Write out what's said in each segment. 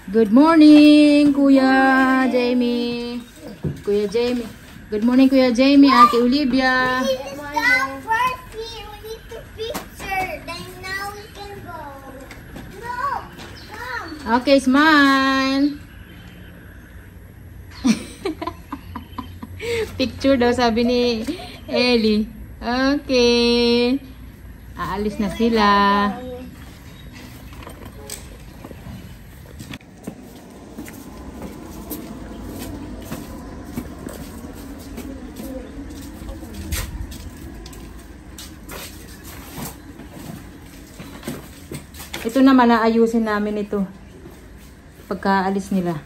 Good morning, Kuya Jamie. Kuya Jamie. Good morning, Kuya Jamie. Ate Olivia. We need to stop first here. We need to picture. Then now we can go. No, come. Okay, smile. Picture daw, sabi ni Ellie. Okay. Aalis na sila. Ito naman, aayusin namin ito. Pagkaalis nila.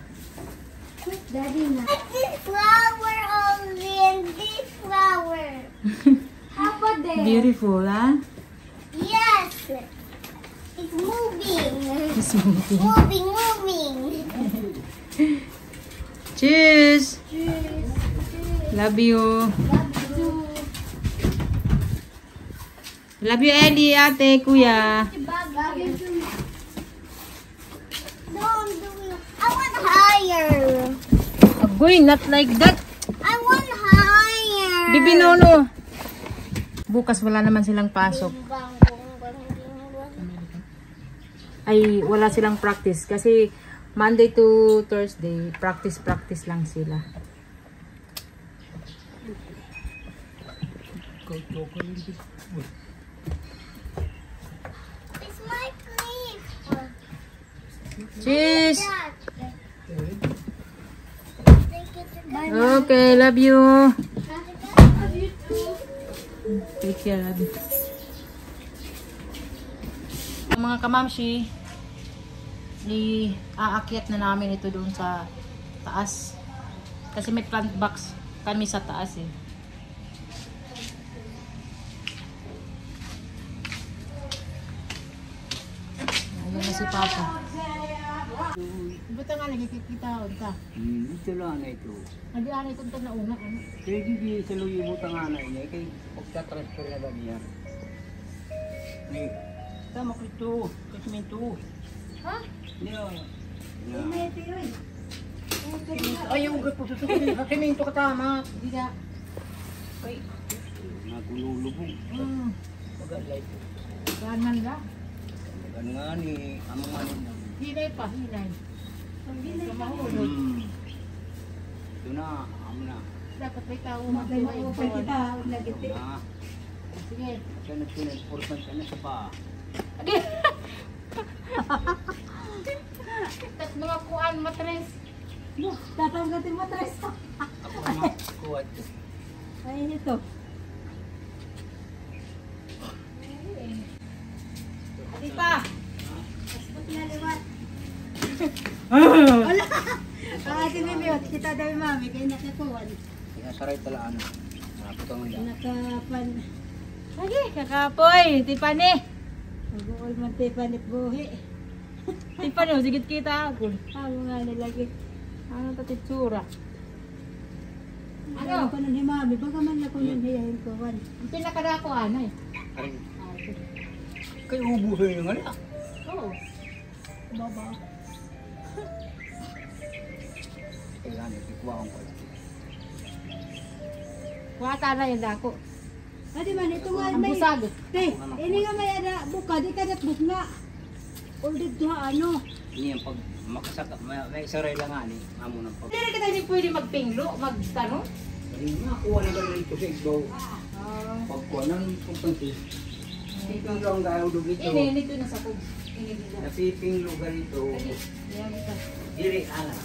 Daddy, this flower only and this flower. How about this? Beautiful, ha? Yes. It's moving. It's moving. Moving. Cheers! Cheers. Love you. Love you. Love you, Ellie, ate, kuya. Love you too. No, I'm doing. I want higher. Agoy, not like that. I want higher. Bibi, no. Bukas wala naman silang pasok. Ay, wala silang practice. Kasi Monday to Thursday, practice lang sila. It's my clip. Cheers! Bye. Okay, love you. Love you too. Take care, love you. Mga kamamshi, aakyat na namin ito doon sa taas. Kasi may plant box kami sa taas eh. Ayan na si Papa. Buta nga nagkikita ka. Ito lang na ito. Nag-ianay ito na una. Kaya hindi sa luyo butang ana niya. Kaya pagka-transfer na ba niya? May tama ko ito. Kasminto. Ha? Ay, yung gato sa sukin. Kasminto ka tama. Hindi na. Ay. Nagululubong. Pag-alay ito. Ganan lang. Ano nga ni amang manin. Hinay pa, hinay. Hinay pa mahulog. Ito na, amo na. Dapat may tao magpapay kita. Na. Sige. Siya nagpinag-important ka na sa ba? Tat mga kuan matres. Tatanggatin mo tres. Ako na kuwat. Ay, ito. Ati pa. Wala! Ate Bibiyot, kita daw yung mami, kaya nakakuwan. Pinasaray talaan. Naputang mo yan. Nakapan. Lagi, kakapoy. Tipani. Mag-uol man tipanit buhi. Tipani, sigit kita ako. Amo nga nilagi. Ano ta titsura? Ano ko nun ni mami, baka man ako nun hiyahin ko. Ang pinakadako ano eh. Kaya ubusin yung nga. Oo. Baba. Kailangan ikuha ko. Kuwata na yung dako. Ate man, ito nga Ang may... busag. Te, ini nga may ada buka, di ka natbuk nga. Ulit ha, ano. Ini yung pag makasaka, may saray lang nga ni. Amo ng pag... Hindi na kita hindi pwede magpinglo, magtanong. Hindi nga, kuha na gano'n ito sa igbaw. Pagkuha ng pagpantis. Piping lang gayaw doon ito. Ini, dito na sa kog. Ini dito. Napiping lugar ito. Yan ito. Diri, ana.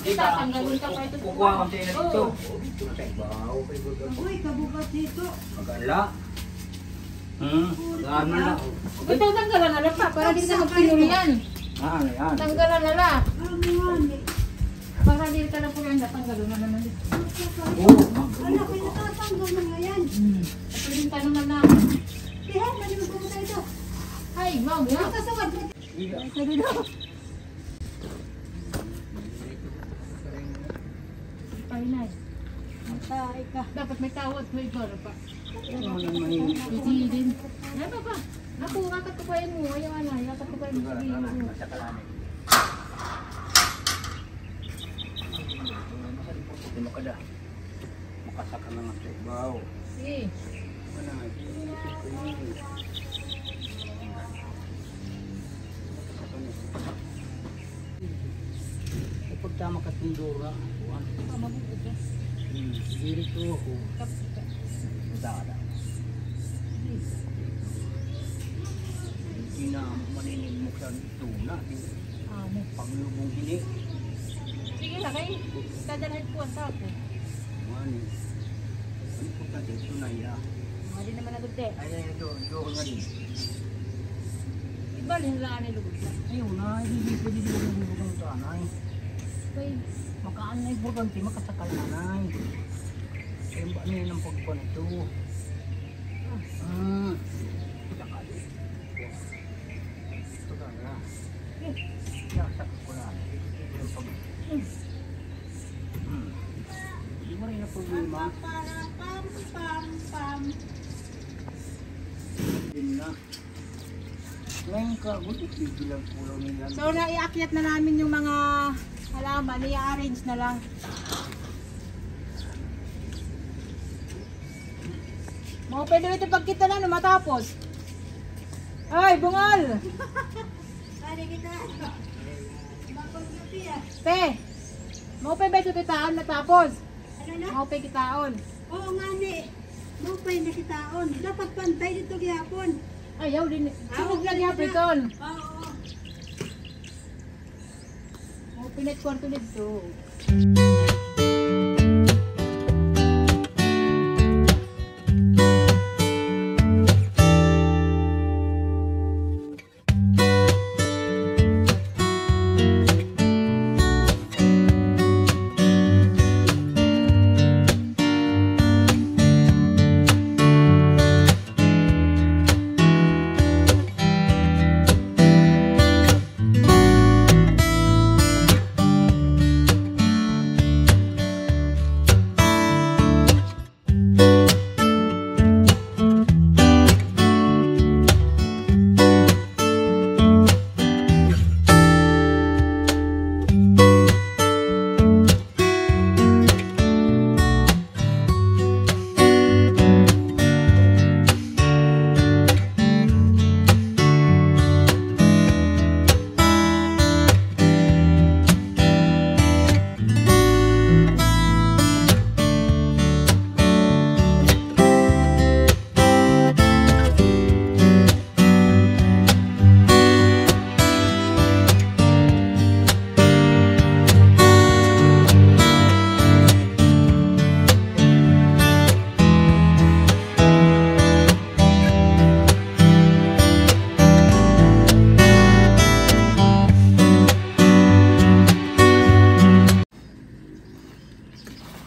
Kita, tanggalin ka pa ito. Kukuha kang sila dito. Oo. Dito na sa igbaw. Uy, kabukas dito. Magala. Magano lang. Ito, tanggalan na lang pa. Para di ka magpinglo yan. Ano yan? Tanggalan na lang. Ano nga, Para di ka na po yan. Tanggalan na naman. Oo. ano ko yung tatanggal mo nga yan. Pwede tanungan na. Tihan, mali mo pumunta ito. Ay, mau nga. Ang kasawad mo. Ito dito. Pahinay. Matay ka. Dapat may tawad, may gora pa. Ano nang mahilig? Easy din. Ano pa? Ako, kakatupain mo. Ayaw ano, kakatupain mo. Sabihin mo. Sa kalamin. Ada. Makasaka na nga sa ibaw. Sige. Wala nga, inisip ko yun. Kapag tama ka tindura, diri ko ako. Dada. Hindi na maninig mo sa ito na. Paglubong ini. Sige lang kay. Kadalhan po ang tapo. Mani. Ano po ka dito na iya? Hindi naman nagute. Ay, ito nga din. Ibalhin lang ni lugod na. Ayun na, hindi pwede din ang lubong ng tanay. Kay Makaan na importante, makasakal na nay. Kaya ba niya ng pagpan ito? Sakal. Ito ka na. Sakal ko na. Ito yung pag... Hindi mo rin na problema. Hindi na. Ngayon ka, buti bilang pulang nila. So, naiakyat na namin yung mga halaman. I-arrange na lang. Mga pwede ito pagkita na, no, matapos. Ay, bungal! Te, mga pwede ito kitaon natapos. Ano na? Mga pwede kitaon. Oo nga ni. Mo pa yung nakitaon. Dapat pantay dito gihapon. Ayaw din. Sunog lang yung apriton. Oo. Mga pinit kwarto nito.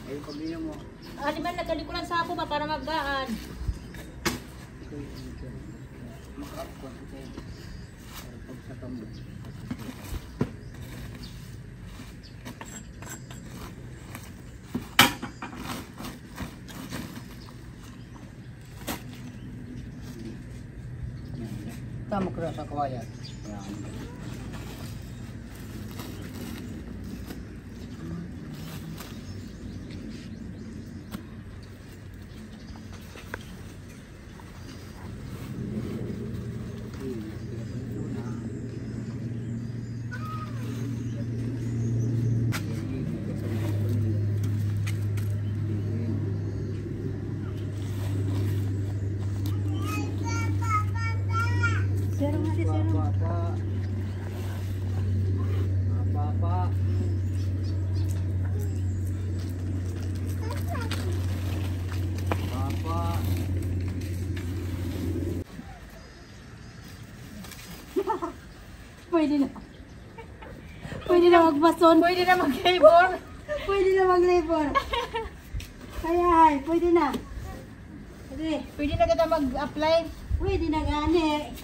Ayun, pamilya mo. Di ba nagkalikulan sa ako ba para magdaan? Makakapon ito. Para pagsaka mo. Tama ko na sa kawayan. Zero nga di zero. Papa. Papa. Pwede na. Pwede na magbason. Pwede na mag-labor. Pwede na mag-labor. Kaya ay, pwede na. Pwede. Pwede na kita mag-apply. Pwede na gani.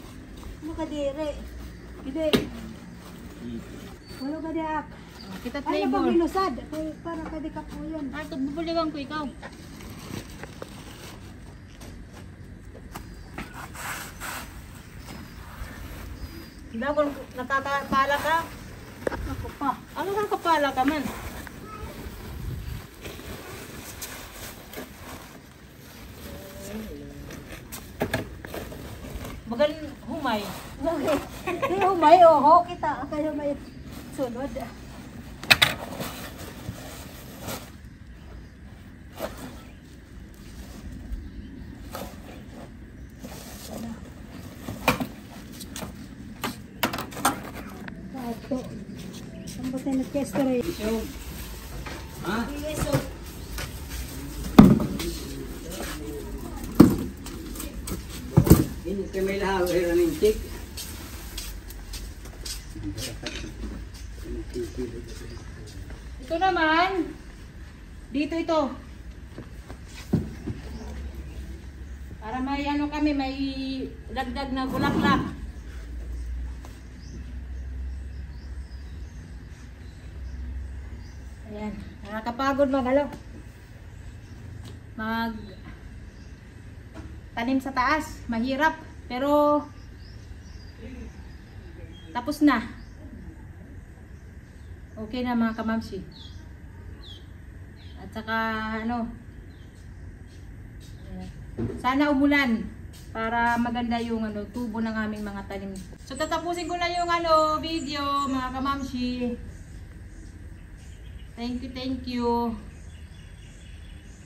Ano ka dire? Hindi. Wala ka diak. Kita Ano pag labor. minusad? Para ka di ka po yun. Ah, ito bubuliwan ko ikaw. Diba kung nakakapala ka? Ako pa. Ano kang kapala ka man? ho kita kayo may sunod. Ito. Ang batay na test rin. So, ha? Ini kami lahat ng chick. Ito naman, dito ito. Para may ano kami, may dagdag na bulaklak. Ayan, nakakapagod mag tanim sa taas, mahirap, pero tapos na. Okay na mga kamamsi. At saka ano, sana umulan para maganda yung ano, tubo ng aming mga tanim. So tatapusin ko na yung ano, video mga kamamsi. Thank you.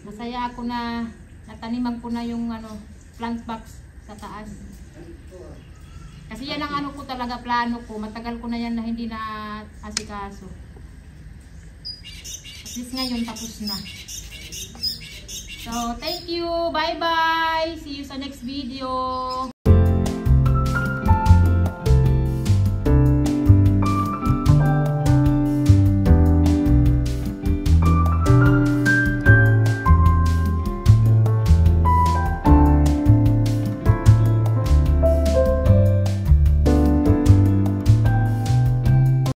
Masaya ako na nataniman ko na yung ano, plant box sa taas. Kasi yan ang ano ko talaga, plano ko. Matagal ko na yan na hindi na asikaso. At least ngayon tapos na. So, thank you. Bye-bye. See you sa next video.